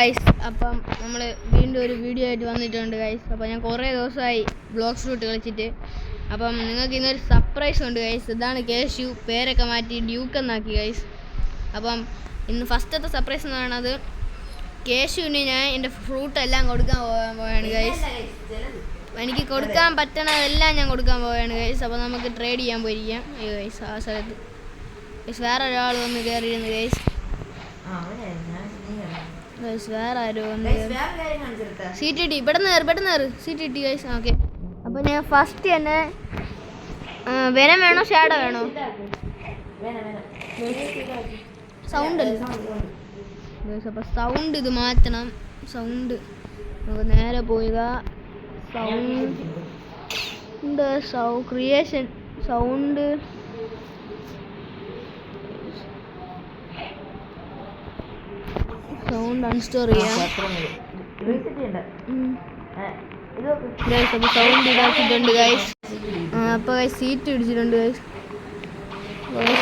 Guys, അപ്പം നമ്മൾ വീണ്ടും ഒരു വീഡിയോ ആയിട്ട് വന്നിട്ടുണ്ട് ഗൈസ്. അപ്പോൾ ഞാൻ കുറേ ദിവസമായി ബ്ലോക്ക് ഷൂട്ട് കളിച്ചിട്ട്. അപ്പം നിങ്ങൾക്ക് ഇന്നൊരു സർപ്രൈസ് ഉണ്ട് ഗൈസ്. ഇതാണ് കേശു, പേരൊക്കെ മാറ്റി ഡ്യൂക്ക് എന്നാക്കി ഗൈസ്. അപ്പം ഇന്ന് ഫസ്റ്റത്തെ സർപ്രൈസ് എന്ന് പറയുന്നത് കേശുവിന് ഞാൻ എൻ്റെ ഫ്രൂട്ടെല്ലാം കൊടുക്കാൻ പോവുകയാണ് ഗൈസ്. എനിക്ക് കൊടുക്കാൻ പറ്റണതെല്ലാം ഞാൻ കൊടുക്കാൻ പോവുകയാണ് ഗൈസ്. അപ്പോൾ നമുക്ക് ട്രേഡ് ചെയ്യാൻ പോയിരിക്കാം. അയ്യോ ഗൈസ്, ആ സ്ഥലത്ത് ഗൈസ് വേറെ ഒരാൾ വന്ന് കയറിയിരുന്നു ഗൈസ്. വേറെ ആരോ സീറ്റ് കിട്ടി, പെട്ടെന്ന് കയറി സീറ്റ് കിട്ടി ഗൈസ്. ഓക്കെ, അപ്പോൾ ഞാൻ ഫസ്റ്റ് തന്നെ വെനം വേണോ ഷാഡോ വേണോ? സൗണ്ട് അല്ലേ ഗൈസ്, അപ്പോൾ സൗണ്ട് ഇത് മാറ്റണം. സൗണ്ട് നമുക്ക് നേരെ പോവുക. സൗണ്ട് ക്രിയേഷൻ സൗണ്ട് സൗണ്ട് അൺസ്റ്റോർ ചെയ്യാം. സൗണ്ട് ഇതാക്കിയിട്ടുണ്ട് ഗൈസ്. അപ്പോൾ ഗൈസ് സീറ്റ് പിടിച്ചിട്ടുണ്ട് ഗൈസ്.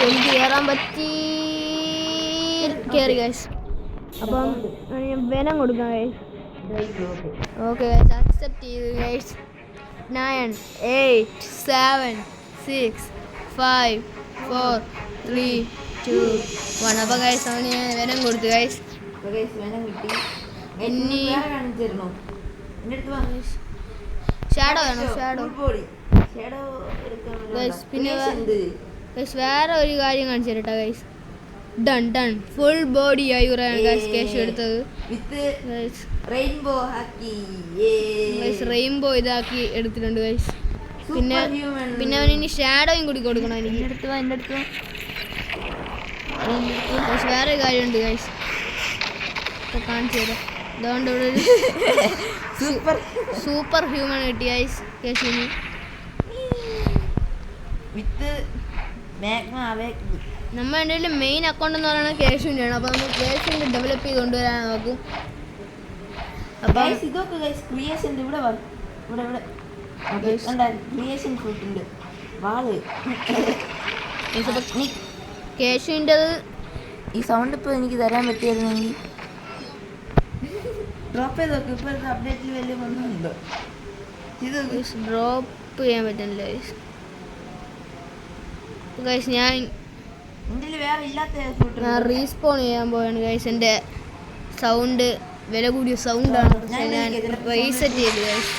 എനിക്ക് കയറാൻ പറ്റി, കയറി ഗൈസ്. അപ്പം ഞാൻ വെനം കൊടുക്കാം ഗൈസ്. ഓക്കെ ഗൈസ്, അക്സെപ്റ്റ് ചെയ്തു ഗൈസ്. 9, 8, 7, 6, 5, 4, 3, 2, 1. അപ്പോൾ ഗൈസ് അവന് ഞാൻ വെനം കൊടുത്തു ഗൈസ്. ഷാഡോ വേണോ? Shadow guys. പിന്നെ ഗൈസ് വേറെ ഒരു കാര്യം കാണിച്ചു തരട്ടെ ഗൈസ്. ഡൺ ഫുൾ ബോഡി ആയിറാണ് ഗൈസ് കേശു എടുത്തത്. റെയിൻബോ ഇതാക്കി എടുത്തിട്ടുണ്ട് ഗൈസ്. പിന്നെ അവന് ഇനി ഷാഡോയും കൂടി കൊടുക്കണം. എനിക്ക് എടുത്ത് വേറെ കാര്യമുണ്ട് ഗൈസ്, കാണിച്ചു തരാം. അതുകൊണ്ട് ഇവിടെ ഒരു സൂപ്പർ ഹ്യൂമൻ കിട്ടി ഗൈസ് കേശുവിന്. നമ്മൾ എൻ്റെ മെയിൻ അക്കൗണ്ട് എന്ന് പറയുന്നത് കേശുവിൻ്റെയാണ്. അപ്പോൾ നമ്മൾ കേശുവിൻ്റെ ഡെവലപ്പ് ചെയ്ത് കൊണ്ടുവരാൻ നോക്കും. അപ്പം കേശുവിൻ്റെത് ഈ സൗണ്ട് ഇപ്പോൾ എനിക്ക് തരാൻ പറ്റിയായിരുന്നെങ്കിൽ ഡ്രോപ്പ് ചെയ്ത് നോക്കും. ഇപ്പോഴത്തെ അപ്ഡേറ്റിൽ വലിയ ഒന്നുമുണ്ടോ? ഇത് ഡ്രോപ്പ് ചെയ്യാൻ പറ്റില്ല ഗൈസ്. ഞാൻ റീസ്പോൺ ചെയ്യാൻ പോവാണ് ഗൈസ്. എൻ്റെ സൗണ്ട് വില കൂടിയ സൗണ്ടാണ്, പക്ഷേ ഞാൻ റീസെറ്റ് ചെയ്തു ഗൈസ്.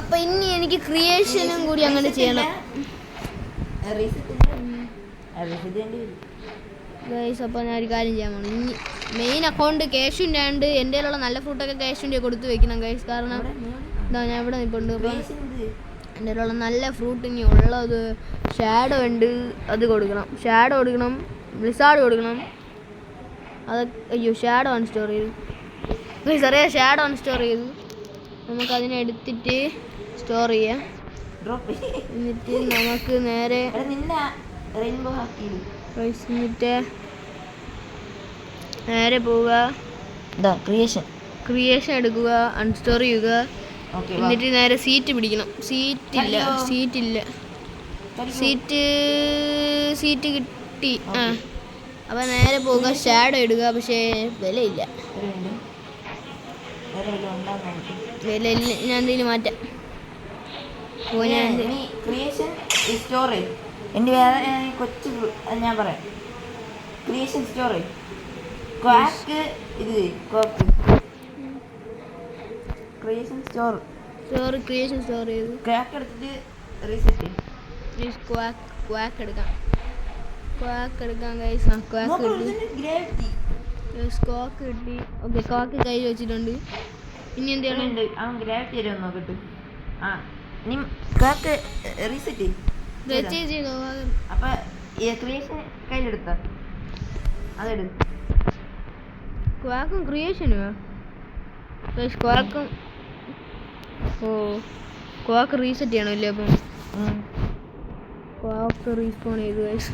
അപ്പം ഇനി എനിക്ക് ക്രിയേഷനും കൂടി അങ്ങനെ ചെയ്യണം ഗൈസ്. അപ്പോൾ ഞാൻ ഒരു കാര്യം ചെയ്യാൻ പോകണം. ഇനി മെയിൻ അക്കൗണ്ട് കേശുവിൻ്റെ ആണ്ട് എൻ്റെ ഉള്ള നല്ല ഫ്രൂട്ടൊക്കെ കേശുവിൻ്റെ കൊടുത്ത് വെക്കണം ഗൈസ്. കാരണം എന്താ ഞാൻ ഇവിടെ നിൽപ്പുണ്ട്. അപ്പം എൻ്റെ ഉള്ള നല്ല ഫ്രൂട്ട് ഇനി ഉള്ളത് ഷാഡോ ഉണ്ട്, അത് കൊടുക്കണം. ഷാഡോ കൊടുക്കണം, ബ്ലിസാർഡ് കൊടുക്കണം. അത് അയ്യോ ഷാഡോ അൺസ്റ്റോർ ചെയ്തു ഗൈസ്. അറിയാം, ഷാഡോ അൺസ്റ്റോർ ചെയ്തു. നമുക്കതിനെ എടുത്തിട്ട് സ്റ്റോർ ചെയ്യാം. എന്നിട്ട് നമുക്ക് നേരെ എന്നിട്ട് നേരെ പോവുക. ക്രിയേഷൻ എടുക്കുക, അൺസ്റ്റോർ ചെയ്യുക. എന്നിട്ട് നേരെ സീറ്റ് പിടിക്കണം. സീറ്റ് കിട്ടി. അപ്പം നേരെ പോവുക, ഷാഡോ ഇടുക. പക്ഷേ വിലയില്ല. ഞാൻ എന്തെങ്കിലും മാറ്റാം. എൻ്റെ വേറെ കൊച്ചു ഞാൻ പറയാം. ക്രിയേഷൻ സ്റ്റോറി ക്വാക്ക് ഇത് കോക്ക് ക്രിയേഷൻ സ്റ്റോർ ചെയ്തു. ക്വാക്ക് എടുത്തിട്ട് റീസെറ്റ് ക്വാക്ക് എടുക്കാം ഗൈസ്. ക്വാക്ക് കിട്ടി. ഓക്കെ, ക്വാക്ക് കയ്യിൽ വെച്ചിട്ടുണ്ട്. ഇനി എന്ത് ചെയ്യണം? അവൻ ഗ്രാവിറ്റി തരുമോ നോക്കട്ടെ. ഇനി ക്വാക്ക് റീസെറ്റ് ചെയ്തോ. അപ്പം ക്രിയേഷൻ കയ്യിലെടുത്ത അതെടുത്ത് ക്വാക്കും ക്രിയേഷനുമോ? Quack reset ചെയ്യണമല്ലേ? അപ്പം ക്വാക്ക് റീസ്പോൺ ചെയ്തു ഗൈസ്.